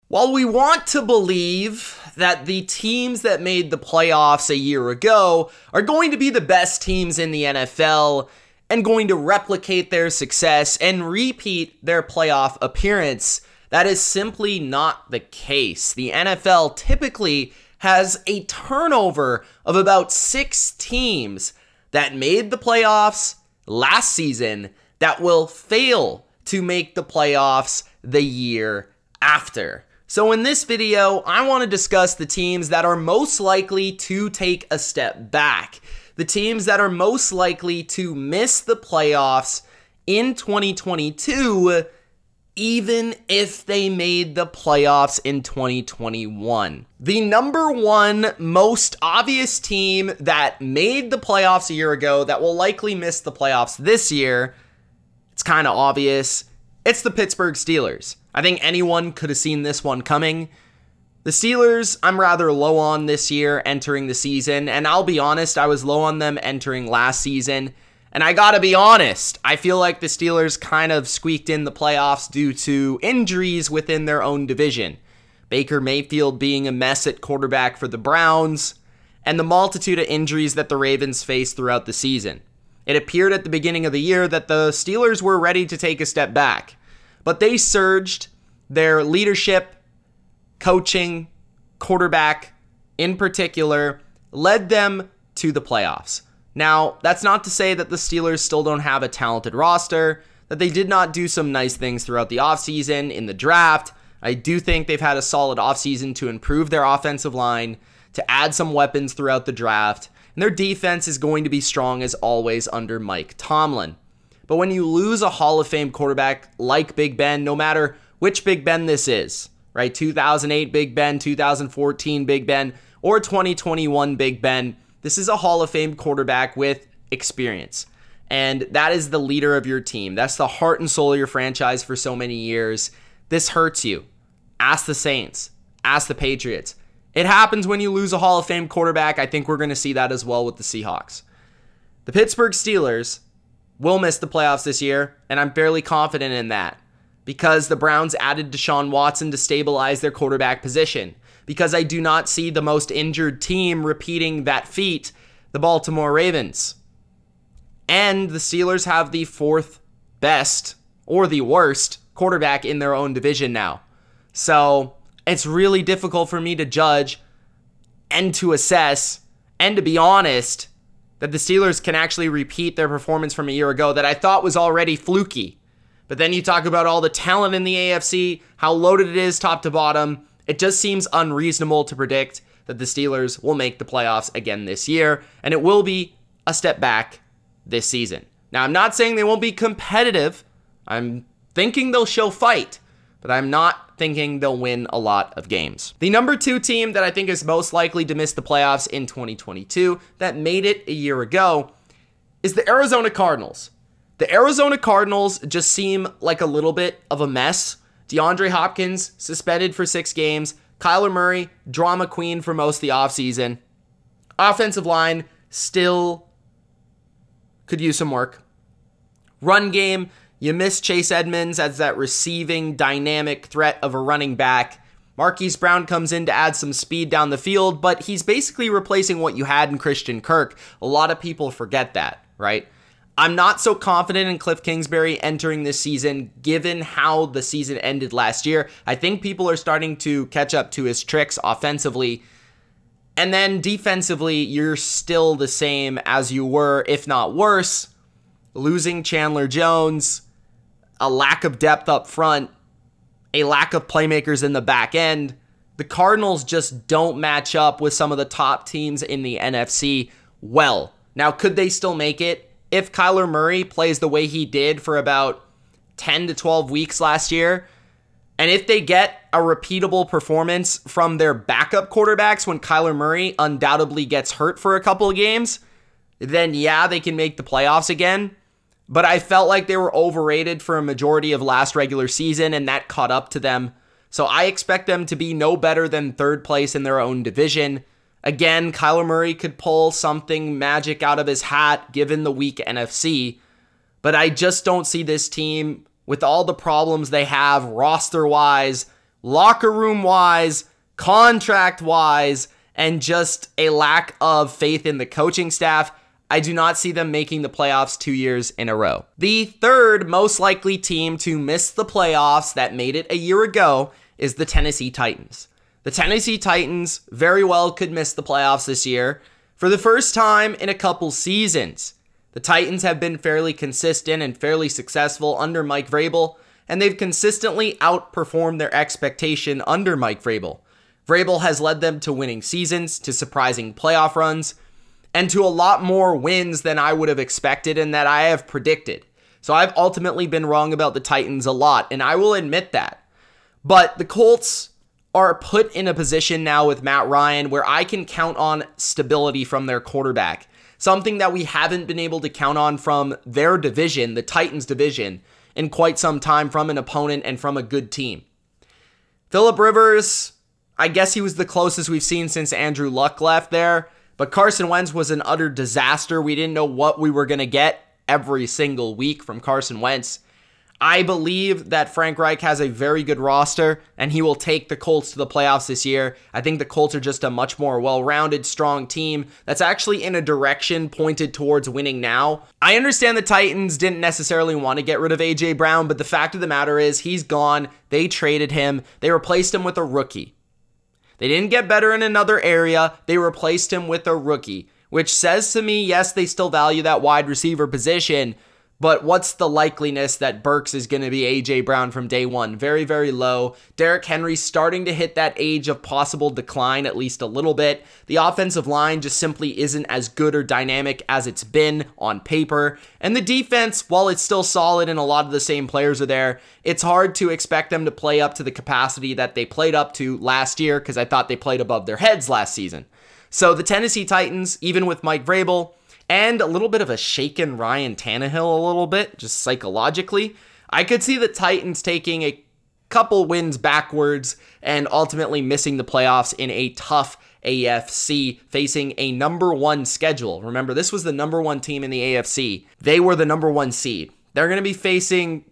While we want to believe that the teams that made the playoffs a year ago are going to be the best teams in the NFL and going to replicate their success and repeat their playoff appearance, that is simply not the case. The NFL typically has a turnover of about 6 teams that made the playoffs last season that will fail to make the playoffs the year after. So in this video, I want to discuss the teams that are most likely to take a step back. The teams that are most likely to miss the playoffs in 2022, even if they made the playoffs in 2021. The number one most obvious team that made the playoffs a year ago that will likely miss the playoffs this year, it's kind of obvious. It's the Pittsburgh Steelers. I think anyone could have seen this one coming. The Steelers, I'm rather low on this year entering the season, and I'll be honest, I was low on them entering last season. And I gotta be honest, I feel like the Steelers kind of squeaked in the playoffs due to injuries within their own division. Baker Mayfield being a mess at quarterback for the Browns, and the multitude of injuries that the Ravens faced throughout the season. It appeared at the beginning of the year that the Steelers were ready to take a step back, but they surged. Their leadership, coaching, quarterback in particular, led them to the playoffs. Now, that's not to say that the Steelers still don't have a talented roster, that they did not do some nice things throughout the offseason, in the draft. I do think they've had a solid offseason to improve their offensive line, to add some weapons throughout the draft, and their defense is going to be strong as always under Mike Tomlin. But when you lose a Hall of Fame quarterback like Big Ben, no matter which Big Ben this is, right? 2008 Big Ben, 2014 Big Ben, or 2021 Big Ben, this is a Hall of Fame quarterback with experience. And that is the leader of your team. That's the heart and soul of your franchise for so many years. This hurts you. Ask the Saints. Ask the Patriots. It happens when you lose a Hall of Fame quarterback. I think we're going to see that as well with the Seahawks. The Pittsburgh Steelers will miss the playoffs this year, and I'm fairly confident in that, because the Browns added Deshaun Watson to stabilize their quarterback position, because I do not see the most injured team repeating that feat, the Baltimore Ravens. And the Steelers have the 4th best, or the worst, quarterback in their own division now. So it's really difficult for me to judge and to assess and to be honest that the Steelers can actually repeat their performance from a year ago that I thought was already fluky. But then you talk about all the talent in the AFC, how loaded it is top to bottom. It just seems unreasonable to predict that the Steelers will make the playoffs again this year, and it will be a step back this season. Now, I'm not saying they won't be competitive. I'm thinking they'll show fight, but I'm not thinking they'll win a lot of games. The number 2 team that I think is most likely to miss the playoffs in 2022 that made it a year ago is the Arizona Cardinals. The Arizona Cardinals just seem like a little bit of a mess. DeAndre Hopkins suspended for 6 games. Kyler Murray, drama queen for most of the offseason. Offensive line still could use some work. Run game, you miss Chase Edmonds as that receiving dynamic threat of a running back. Marquise Brown comes in to add some speed down the field, but he's basically replacing what you had in Christian Kirk. A lot of people forget that, right? I'm not so confident in Cliff Kingsbury entering this season, given how the season ended last year. I think people are starting to catch up to his tricks offensively. And then defensively, you're still the same as you were, if not worse. Losing Chandler Jones, a lack of depth up front, a lack of playmakers in the back end. The Cardinals just don't match up with some of the top teams in the NFC well. Now, could they still make it if Kyler Murray plays the way he did for about 10 to 12 weeks last year? And if they get a repeatable performance from their backup quarterbacks when Kyler Murray undoubtedly gets hurt for a couple of games, then yeah, they can make the playoffs again. But I felt like they were overrated for a majority of last regular season, and that caught up to them. So I expect them to be no better than 3rd place in their own division. Again, Kyler Murray could pull something magic out of his hat given the weak NFC, but I just don't see this team, with all the problems they have roster-wise, locker room wise, contract wise, and just a lack of faith in the coaching staff, I do not see them making the playoffs 2 years in a row. The third most likely team to miss the playoffs that made it a year ago is the Tennessee Titans. The Tennessee Titans very well could miss the playoffs this year for the first time in a couple seasons. The Titans have been fairly consistent and fairly successful under Mike Vrabel, and they've consistently outperformed their expectation under Mike Vrabel. Vrabel has led them to winning seasons, to surprising playoff runs, and to a lot more wins than I would have expected and that I have predicted. So I've ultimately been wrong about the Titans a lot, and I will admit that. But the Colts are put in a position now with Matt Ryan where I can count on stability from their quarterback. Something that we haven't been able to count on from their division, the Titans division, in quite some time from an opponent and from a good team. Phillip Rivers, I guess he was the closest we've seen since Andrew Luck left there, but Carson Wentz was an utter disaster. We didn't know what we were going to get every single week from Carson Wentz. I believe that Frank Reich has a very good roster, and he will take the Colts to the playoffs this year. I think the Colts are just a much more well-rounded, strong team that's actually in a direction pointed towards winning now. I understand the Titans didn't necessarily want to get rid of A.J. Brown, but the fact of the matter is he's gone. They traded him. They replaced him with a rookie. They didn't get better in another area. They replaced him with a rookie, which says to me, yes, they still value that wide receiver position, but what's the likeliness that Burks is going to be A.J. Brown from day one? Very, very low. Derrick Henry's starting to hit that age of possible decline, at least a little bit. The offensive line just simply isn't as good or dynamic as it's been on paper. And the defense, while it's still solid and a lot of the same players are there, it's hard to expect them to play up to the capacity that they played up to last year, because I thought they played above their heads last season. So the Tennessee Titans, even with Mike Vrabel, and a little bit of a shaken Ryan Tannehill a little bit, just psychologically, I could see the Titans taking a couple wins backwards and ultimately missing the playoffs in a tough AFC, facing a number one schedule. Remember, this was the number one team in the AFC. They were the number one seed. They're going to be facing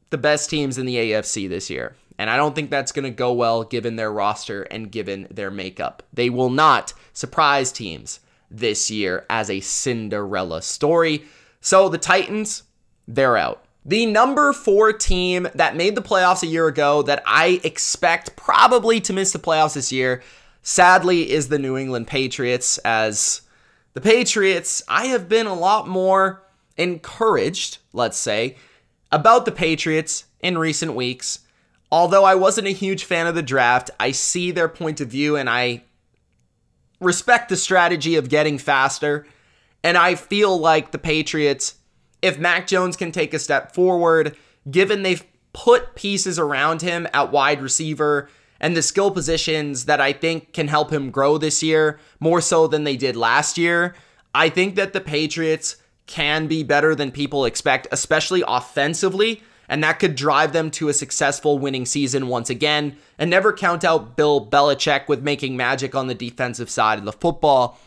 the best teams in the AFC this year, and I don't think that's going to go well given their roster and given their makeup. They will not surprise teams this year as a Cinderella story. So the Titans, they're out. The number 4 team that made the playoffs a year ago that I expect probably to miss the playoffs this year, sadly, is the New England Patriots. As the Patriots, I have been a lot more encouraged, let's say, about the Patriots in recent weeks. Although I wasn't a huge fan of the draft, I see their point of view and I respect the strategy of getting faster, and I feel like the Patriots, if Mac Jones can take a step forward, given they've put pieces around him at wide receiver and the skill positions that I think can help him grow this year, more so than they did last year, I think that the Patriots can be better than people expect, especially offensively, and that could drive them to a successful winning season once again. And never count out Bill Belichick with making magic on the defensive side of the football.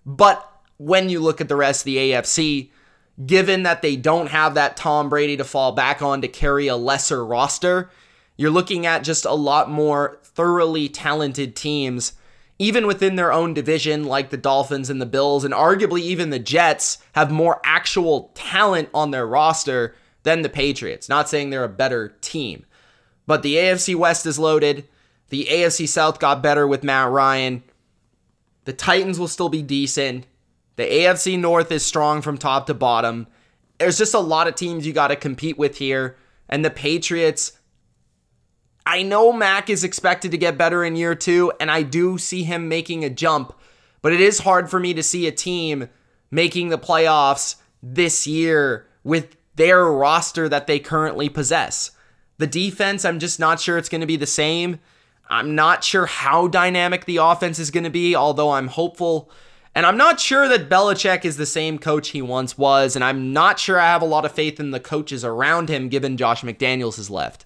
But when you look at the rest of the AFC, given that they don't have that Tom Brady to fall back on to carry a lesser roster, you're looking at just a lot more thoroughly talented teams, even within their own division, like the Dolphins and the Bills, and arguably even the Jets have more actual talent on their roster than the Patriots. Not saying they're a better team, but the AFC West is loaded. The AFC South got better with Matt Ryan. The Titans will still be decent. The AFC North is strong from top to bottom. There's just a lot of teams you got to compete with here. And the Patriots, I know Mac is expected to get better in year 2, and I do see him making a jump, but it is hard for me to see a team making the playoffs this year with their roster that they currently possess. The defense, I'm just not sure it's going to be the same. I'm not sure how dynamic the offense is going to be, although I'm hopeful. And I'm not sure that Belichick is the same coach he once was, and I'm not sure I have a lot of faith in the coaches around him given Josh McDaniels has left.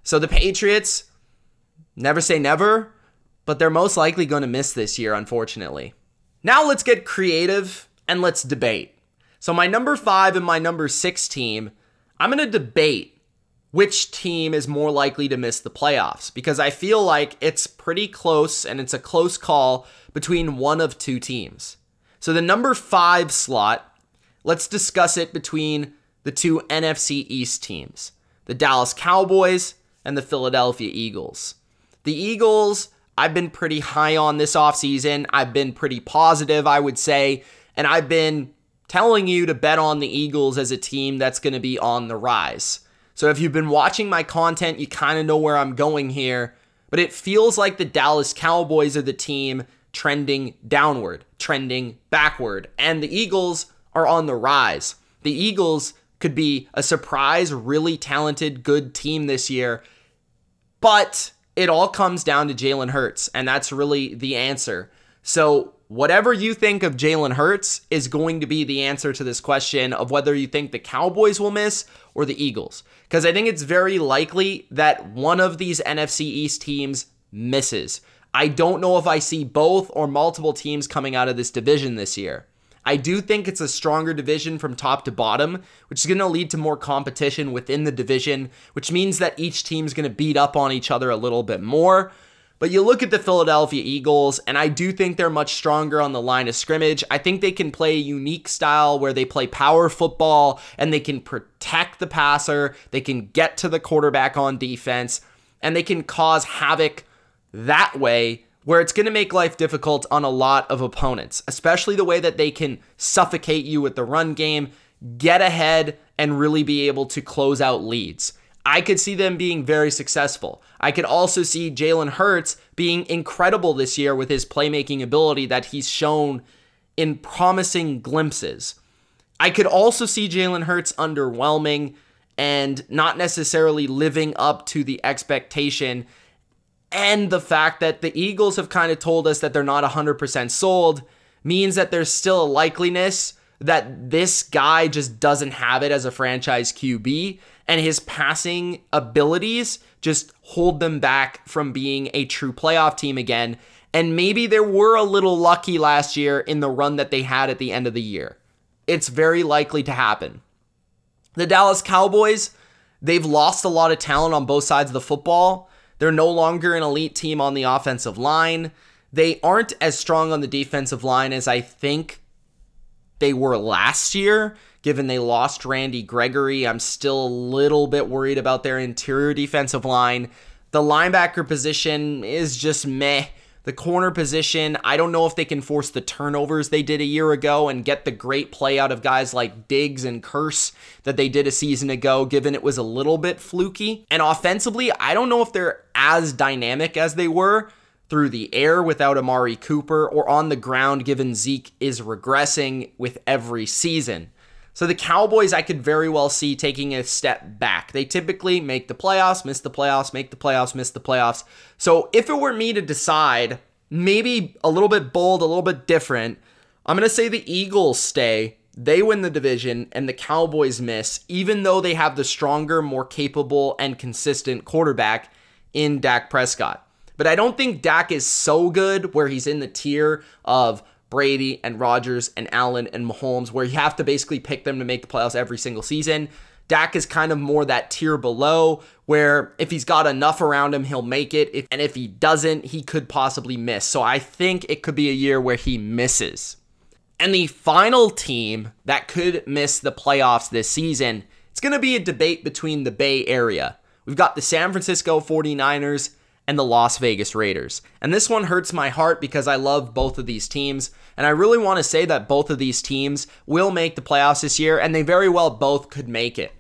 So the Patriots, never say never, but they're most likely going to miss this year, unfortunately. Now let's get creative and let's debate. So my number 5 and my number 6 team, I'm going to debate which team is more likely to miss the playoffs, because I feel like it's pretty close and it's a close call between one of two teams. So the number 5 slot, let's discuss it between the two NFC East teams, the Dallas Cowboys and the Philadelphia Eagles. The Eagles, I've been pretty high on this offseason. I've been pretty positive, I would say, and I've been telling you to bet on the Eagles as a team that's going to be on the rise. So if you've been watching my content, you kind of know where I'm going here, but it feels like the Dallas Cowboys are the team trending downward, trending backward, and the Eagles are on the rise. The Eagles could be a surprise, really talented, good team this year, but it all comes down to Jalen Hurts, and that's really the answer. So whatever you think of Jalen Hurts is going to be the answer to this question of whether you think the Cowboys will miss or the Eagles. Because I think it's very likely that one of these NFC East teams misses. I don't know if I see both or multiple teams coming out of this division this year. I do think it's a stronger division from top to bottom, which is going to lead to more competition within the division, which means that each team is going to beat up on each other a little bit more. But you look at the Philadelphia Eagles, and I do think they're much stronger on the line of scrimmage. I think they can play a unique style where they play power football and they can protect the passer, they can get to the quarterback on defense, and they can cause havoc that way where it's going to make life difficult on a lot of opponents, especially the way that they can suffocate you with the run game, get ahead, and really be able to close out leads. I could see them being very successful. I could also see Jalen Hurts being incredible this year with his playmaking ability that he's shown in promising glimpses. I could also see Jalen Hurts underwhelming and not necessarily living up to the expectation, and the fact that the Eagles have kind of told us that they're not 100% sold means that there's still a likeliness that this guy just doesn't have it as a franchise QB, and his passing abilities just hold them back from being a true playoff team again. And maybe they were a little lucky last year in the run that they had at the end of the year. It's very likely to happen. The Dallas Cowboys, they've lost a lot of talent on both sides of the football. They're no longer an elite team on the offensive line. They aren't as strong on the defensive line as I think they were last year, given they lost Randy Gregory. I'm still a little bit worried about their interior defensive line. The linebacker position is just meh. The corner position, I don't know if they can force the turnovers they did a year ago and get the great play out of guys like Diggs and Curse that they did a season ago, given it was a little bit fluky. And offensively, I don't know if they're as dynamic as they were through the air without Amari Cooper or on the ground, given Zeke is regressing with every season. So the Cowboys, I could very well see taking a step back. They typically make the playoffs, miss the playoffs, make the playoffs, miss the playoffs. So if it were me to decide, maybe a little bit bold, a little bit different, I'm going to say the Eagles stay, they win the division, and the Cowboys miss, even though they have the stronger, more capable, and consistent quarterback in Dak Prescott. But I don't think Dak is so good where he's in the tier of Brady and Rodgers and Allen and Mahomes, where you have to basically pick them to make the playoffs every single season. Dak is kind of more that tier below, where if he's got enough around him, he'll make it. And if he doesn't, he could possibly miss. So I think it could be a year where he misses. And the final team that could miss the playoffs this season, it's going to be a debate between the Bay Area. We've got the San Francisco 49ers and the Las Vegas Raiders. And this one hurts my heart because I love both of these teams, and I really want to say that both of these teams will make the playoffs this year, and they very well both could make it.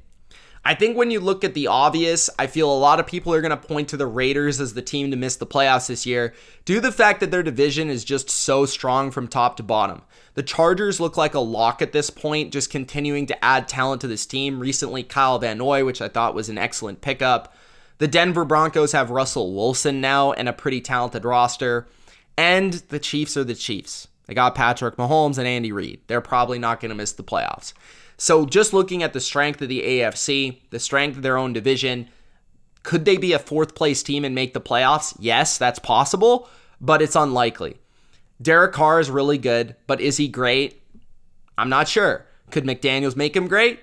I think when you look at the obvious, I feel a lot of people are going to point to the Raiders as the team to miss the playoffs this year due to the fact that their division is just so strong from top to bottom. The Chargers look like a lock at this point, just continuing to add talent to this team. Recently, Kyle Van Noy, which I thought was an excellent pickup. The Denver Broncos have Russell Wilson now and a pretty talented roster. And the Chiefs are the Chiefs. They got Patrick Mahomes and Andy Reid. They're probably not going to miss the playoffs. So just looking at the strength of the AFC, the strength of their own division, could they be a fourth place team and make the playoffs? Yes, that's possible, but it's unlikely. Derek Carr is really good, but is he great? I'm not sure. Could McDaniels make him great?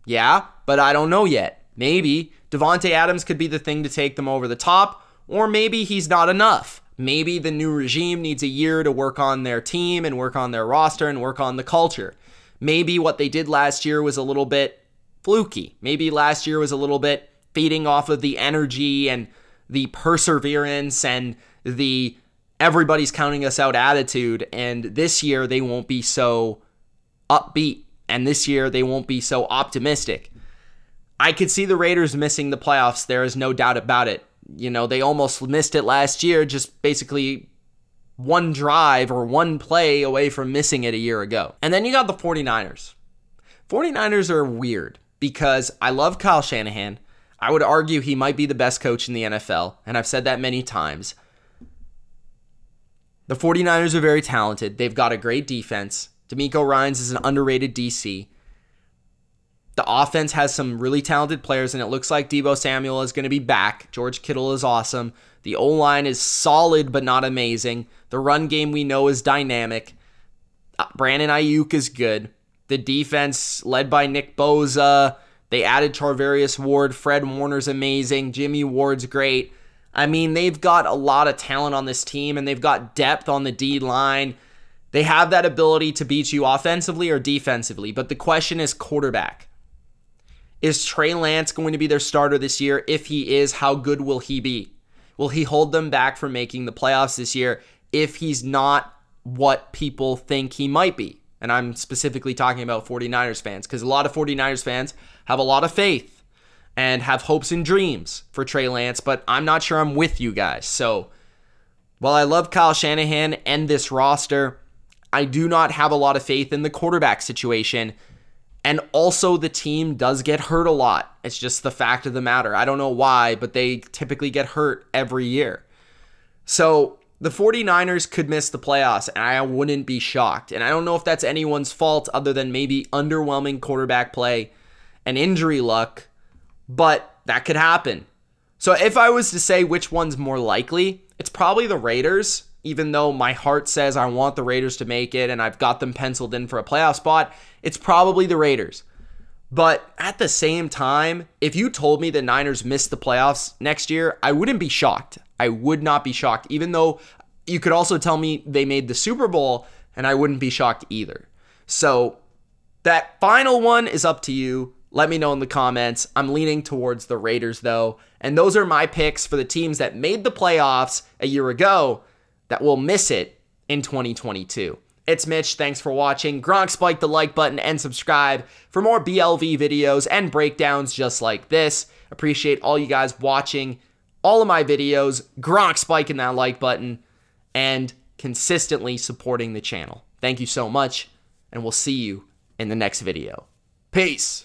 Yeah, but I don't know yet. Maybe. Devontae Adams could be the thing to take them over the top, or maybe he's not enough. Maybe the new regime needs a year to work on their team and work on their roster and work on the culture. Maybe what they did last year was a little bit fluky. Maybe last year was a little bit feeding off of the energy and the perseverance and the everybody's counting us out attitude. And this year they won't be so upbeat. And this year they won't be so optimistic. I could see the Raiders missing the playoffs. There is no doubt about it. You know, they almost missed it last year, just basically one drive or one play away from missing it a year ago. And then you got the 49ers. 49ers are weird because I love Kyle Shanahan. I would argue he might be the best coach in the NFL, and I've said that many times. The 49ers are very talented. They've got a great defense. DeMeco Ryans is an underrated DC. The offense has some really talented players, and it looks like Deebo Samuel is going to be back. George Kittle is awesome. The O-line is solid but not amazing. The run game we know is dynamic. Brandon Ayuk is good. The defense led by Nick Bosa. They added Charvarius Ward. Fred Warner's amazing. Jimmy Ward's great. I mean, they've got a lot of talent on this team, and they've got depth on the D-line. They have that ability to beat you offensively or defensively, but the question is quarterback. Is Trey Lance going to be their starter this year? If he is, how good will he be? Will he hold them back from making the playoffs this year if he's not what people think he might be? And I'm specifically talking about 49ers fans, because a lot of 49ers fans have a lot of faith and have hopes and dreams for Trey Lance, but I'm not sure I'm with you guys. So while I love Kyle Shanahan and this roster, I do not have a lot of faith in the quarterback situation. And also the team does get hurt a lot. It's just the fact of the matter. I don't know why, but they typically get hurt every year. So the 49ers could miss the playoffs, and I wouldn't be shocked. And I don't know if that's anyone's fault other than maybe underwhelming quarterback play and injury luck, but that could happen. So if I was to say which one's more likely, it's probably the Raiders, even though my heart says I want the Raiders to make it and I've got them penciled in for a playoff spot. It's probably the Raiders. But at the same time, if you told me the Niners missed the playoffs next year, I wouldn't be shocked. I would not be shocked, even though you could also tell me they made the Super Bowl and I wouldn't be shocked either. So that final one is up to you. Let me know in the comments. I'm leaning towards the Raiders though. And those are my picks for the teams that made the playoffs a year ago that will miss it in 2022. It's Mitch. Thanks for watching. Gronk, spike the like button and subscribe for more BLV videos and breakdowns just like this. Appreciate all you guys watching all of my videos. Gronk, spiking that like button and consistently supporting the channel. Thank you so much, and we'll see you in the next video. Peace.